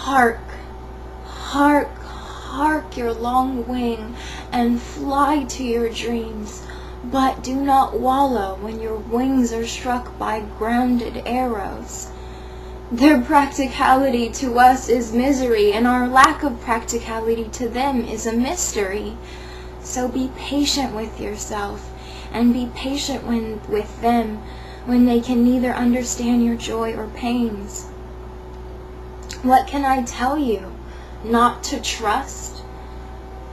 Hark, hark, hark your long wing and fly to your dreams, but do not wallow when your wings are struck by grounded arrows. Their practicality to us is misery, and our lack of practicality to them is a mystery. So be patient with yourself, and be patient with them when they can neither understand your joy or pains. What can I tell you? Not to trust?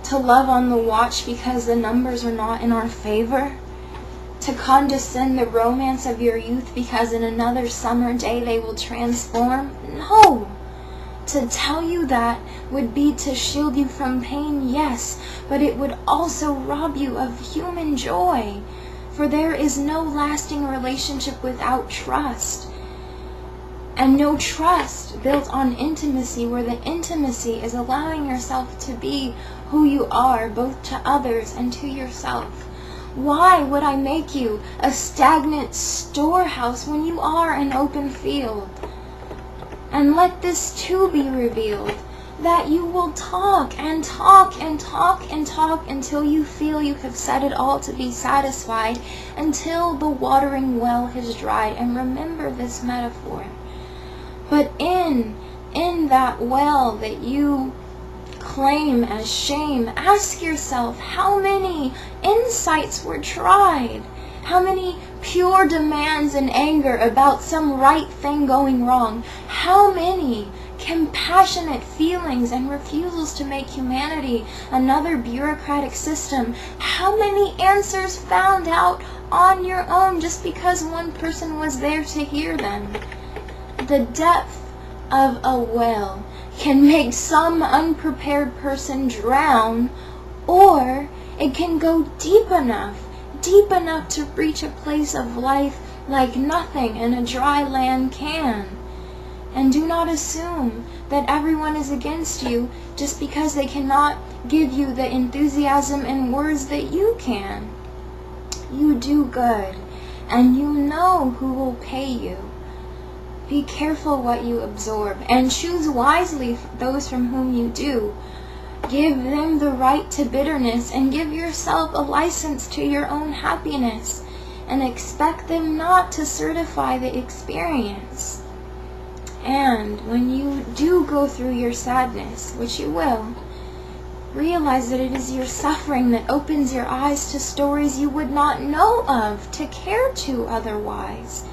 To love on the watch because the numbers are not in our favor? To condescend the romance of your youth because in another summer day they will transform? No! To tell you that would be to shield you from pain, yes, but it would also rob you of human joy. For there is no lasting relationship without trust. And no trust built on intimacy, where the intimacy is allowing yourself to be who you are, both to others and to yourself. Why would I make you a stagnant storehouse when you are an open field? And let this too be revealed, that you will talk and talk and talk and talk until you feel you have said it all to be satisfied, until the watering well has dried. And remember this metaphor. But in that well that you claim as shame, ask yourself how many insights were tried, how many pure demands and anger about some right thing going wrong, how many compassionate feelings and refusals to make humanity another bureaucratic system, how many answers found out on your own just because one person was there to hear them. The depth of a well can make some unprepared person drown, or it can go deep enough to reach a place of life like nothing in a dry land can. And do not assume that everyone is against you just because they cannot give you the enthusiasm and words that you can. You do good, and you know who will pay you. Be careful what you absorb, and choose wisely those from whom you do. Give them the right to bitterness, and give yourself a license to your own happiness, and expect them not to certify the experience. And when you do go through your sadness, which you will, realize that it is your suffering that opens your eyes to stories you would not know of to care to otherwise.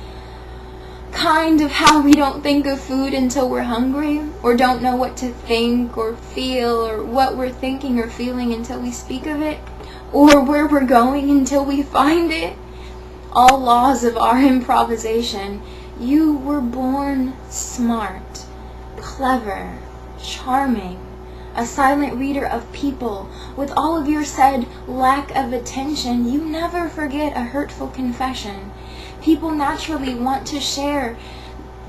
Kind of how we don't think of food until we're hungry, or don't know what to think or feel, or what we're thinking or feeling until we speak of it, or where we're going until we find it. All laws of our improvisation. You were born smart, clever, charming, a silent reader of people. With all of your said lack of attention, you never forget a hurtful confession. People naturally want to share.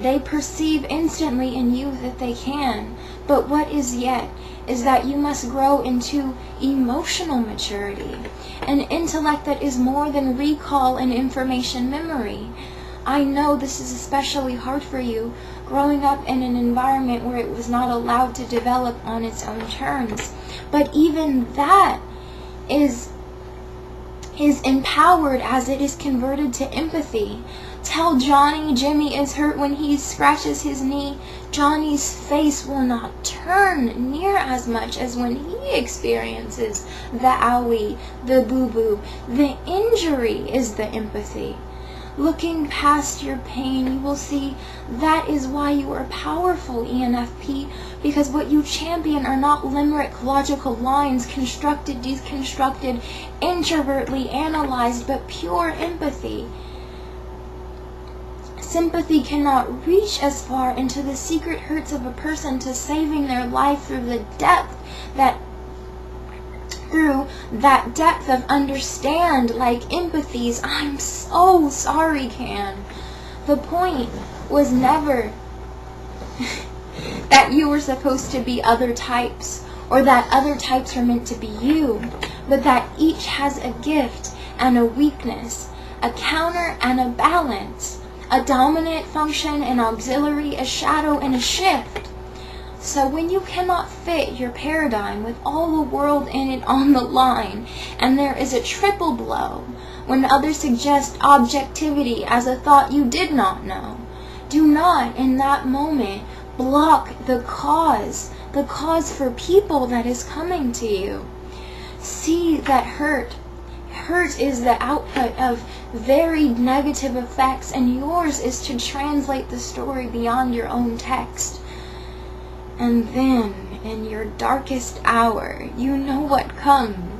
They perceive instantly in you that they can. But what is yet is that you must grow into emotional maturity, an intellect that is more than recall and information memory. I know this is especially hard for you, growing up in an environment where it was not allowed to develop on its own terms. But even that is empowered as it is converted to empathy. Tell Johnny Jimmy is hurt when he scratches his knee. Johnny's face will not turn near as much as when he experiences the owie, the boo-boo. The injury is the empathy. Looking past your pain, you will see that is why you are powerful, ENFP, because what you champion are not limerick logical lines, constructed, deconstructed, introvertly analyzed, but pure empathy. Sympathy cannot reach as far into the secret hurts of a person to saving their life through that depth of understand, like empathy's I'm so sorry can. The point was never that you were supposed to be other types, or that other types were meant to be you, but that each has a gift and a weakness, a counter and a balance, a dominant function, an auxiliary, a shadow, and a shift. So when you cannot fit your paradigm with all the world in it on the line, and there is a triple blow when others suggest objectivity as a thought you did not know, do not in that moment block the cause for people that is coming to you. See that hurt is the output of varied negative effects, and yours is to translate the story beyond your own text. And then, in your darkest hour, you know what comes.